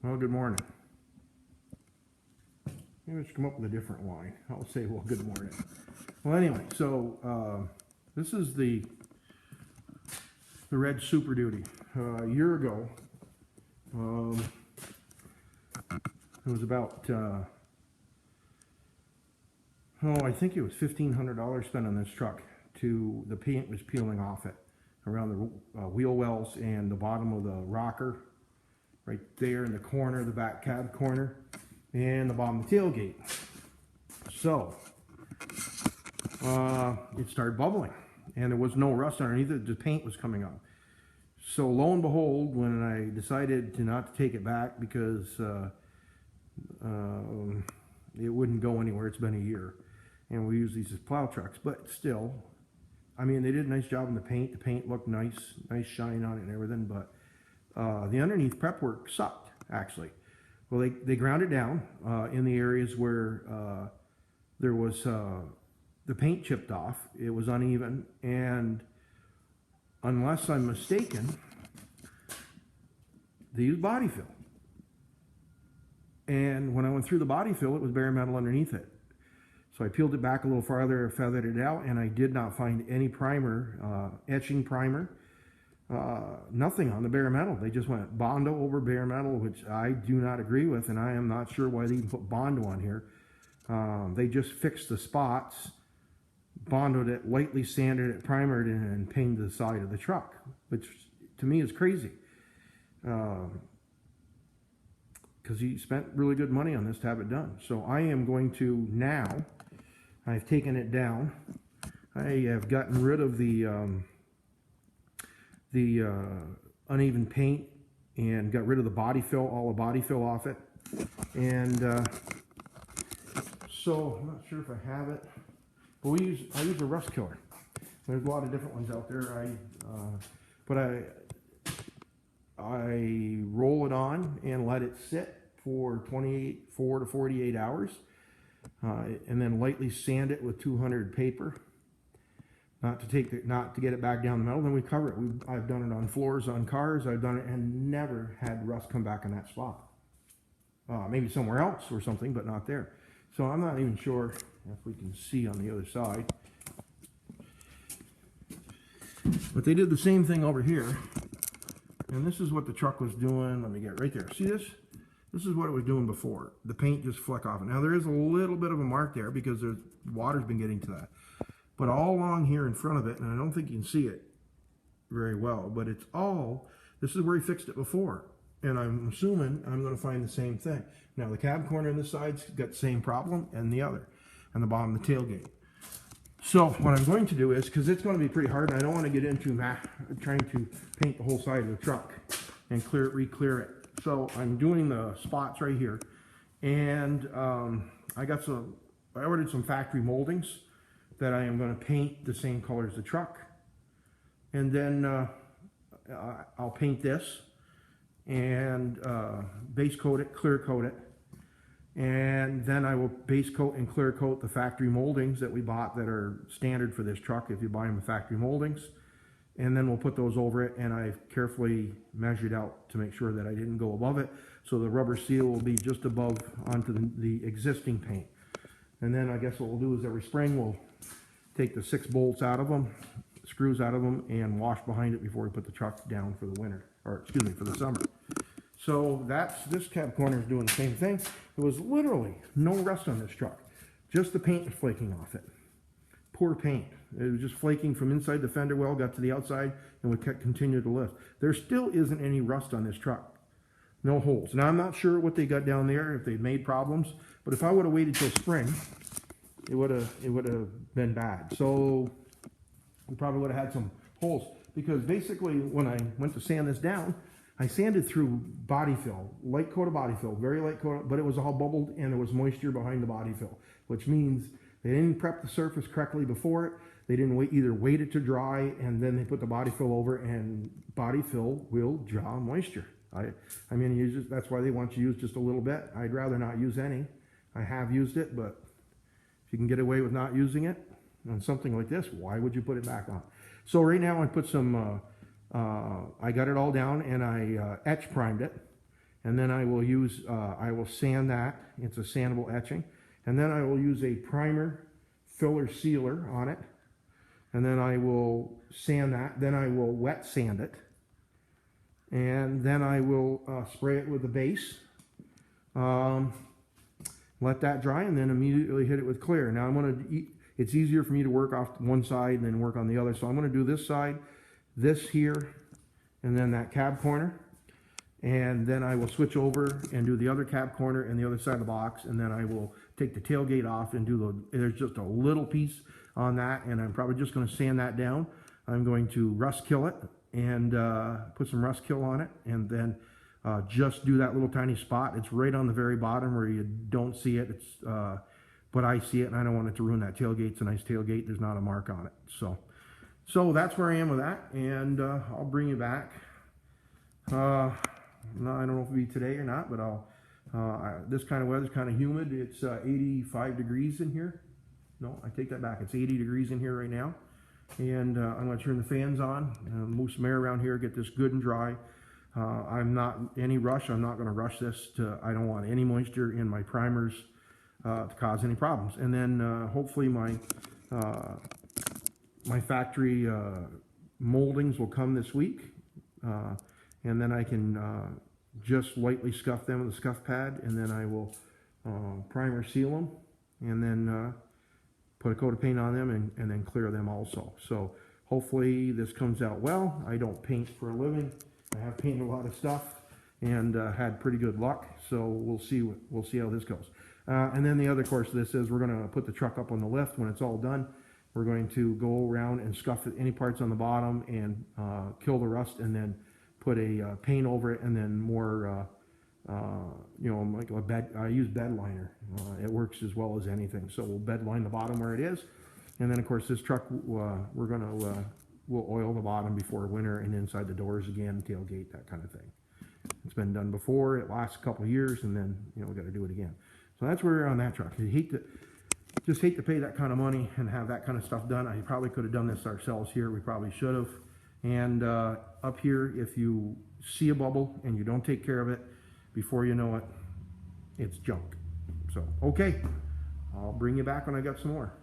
Well, good morning. Maybe I should come up with a different line. I'll say, well, good morning. Well, anyway, so this is the red Super Duty. A year ago, it was about, I think it was $1,500 spent on this truck. The paint was peeling off it around the wheel wells and the bottom of the rocker, right there in the corner, the back cab corner, and the bottom of the tailgate. So it started bubbling, and there was no rust underneath it. The paint was coming up. So lo and behold, when I decided to not take it back because it wouldn't go anywhere, it's been a year, and we use these as plow trucks, but still, I mean, they did a nice job in the paint. The paint looked nice shine on it and everything, but the underneath prep work sucked, actually. Well, they ground it down in the areas where there was the paint chipped off. It was uneven, and unless I'm mistaken, they used body fill. And when I went through the body fill, it was bare metal underneath it. So I peeled it back a little farther, feathered it out, and I did not find any primer, etching primer, nothing on the bare metal. They just went Bondo over bare metal, which I do not agree with, and I am not sure why they even put Bondo on here. They just fixed the spots, Bondoed it, lightly sanded it, primered it, and painted the side of the truck, which to me is crazy. Because he spent really good money on this to have it done. So I am going to now, I've taken it down. I have gotten rid of the uneven paint and got rid of the body fill, all the body fill off it. And so I'm not sure if I have it, but I use a rust killer. There's a lot of different ones out there. But I roll it on and let it sit for 4 to 48 hours, and then lightly sand it with 200 paper, not to get it back down the metal. Then we cover it. I've done it on floors, on cars. I've done it and never had rust come back in that spot. Maybe somewhere else or something, but not there. So I'm not even sure if we can see on the other side. But they did the same thing over here. And this is what the truck was doing. Let me get right there. See this? This is what it was doing before. The paint just fleck off. Now there is a little bit of a mark there because the water's been getting to that. But all along here in front of it, and I don't think you can see it very well, but it's all, this is where he fixed it before. And I'm assuming I'm going to find the same thing. Now the cab corner on this side's got the same problem, and the other, and the bottom of the tailgate. So what I'm going to do is, because it's going to be pretty hard, and I don't want to get into trying to paint the whole side of the truck and re-clear it. So I'm doing the spots right here, and I ordered some factory moldings that I am going to paint the same color as the truck, and then I'll paint this and base coat it, clear coat it. And then I will base coat and clear coat the factory moldings that we bought that are standard for this truck if you buy them in factory moldings. And then we'll put those over it, and I've carefully measured out to make sure that I didn't go above it. So the rubber seal will be just above onto the existing paint. And then I guess what we'll do is every spring we'll take the 6 bolts out of them, screws out of them, and wash behind it before we put the truck down for the winter, or excuse me, for the summer. So this cab corner is doing the same thing. There was literally no rust on this truck. Just the paint was flaking off it. Poor paint. It was just flaking from inside the fender well, got to the outside, and would continue to lift. There still isn't any rust on this truck. No holes. Now, I'm not sure what they got down there, if they made problems, but if I would have waited till spring, it would have been bad. So we probably would have had some holes, because basically when I went to sand this down, I sanded through body fill, light coat of body fill, very light coat, but it was all bubbled and there was moisture behind the body fill, which means they didn't prep the surface correctly before it. They didn't either wait it to dry and then they put the body fill over, and body fill will draw moisture. I mean, that's why they want you to use just a little bit. I'd rather not use any. I have used it, but if you can get away with not using it on something like this, why would you put it back on? So right now I put some, I got it all down and I etch primed it, and then I will use, I will sand that. It's a sandable etching. And then I will use a primer filler sealer on it. And then I will sand that. Then I will wet sand it. And then I will spray it with the base. Let that dry and then immediately hit it with clear. Now I'm going to, it's easier for me to work off one side and then work on the other. So I'm going to do this side, this here, and then that cab corner. And then I will switch over and do the other cab corner and the other side of the box. And then I will take the tailgate off and do there's just a little piece on that. And I'm probably just going to sand that down. I'm going to rust kill it and put some rust kill on it. And then just do that little tiny spot. It's right on the very bottom where you don't see it. It's, but I see it and I don't want it to ruin that tailgate. It's a nice tailgate. There's not a mark on it. So that's where I am with that. And I'll bring you back. No, I don't know if it'll be today or not, but this kind of weather is kind of humid. It's 85 degrees in here. No, I take that back. It's 80 degrees in here right now. And I'm going to turn the fans on, move some air around here, get this good and dry. I'm not any rush. I'm not going to rush this. I don't want any moisture in my primers to cause any problems. And then hopefully my factory moldings will come this week. And then I can just lightly scuff them with a scuff pad, and then I will primer seal them, and then put a coat of paint on them, and then clear them also. So hopefully this comes out well. I don't paint for a living. I have painted a lot of stuff and had pretty good luck. So we'll see how this goes. And then the other course of this is we're going to put the truck up on the lift when it's all done. We're going to go around and scuff any parts on the bottom and kill the rust, and then put a paint over it, and then more, like a bed. I use bed liner. It works as well as anything. So we'll bed line the bottom where it is, and then of course this truck we'll oil the bottom before winter, and inside the doors again, tailgate, that kind of thing. It's been done before. It lasts a couple of years, and then we got to do it again. So that's where we're on that truck. I hate to pay that kind of money and have that kind of stuff done. I probably could have done this ourselves here. We probably should have. And up here, if you see a bubble and you don't take care of it, before you know it, it's junk. So, okay, I'll bring you back when I got some more.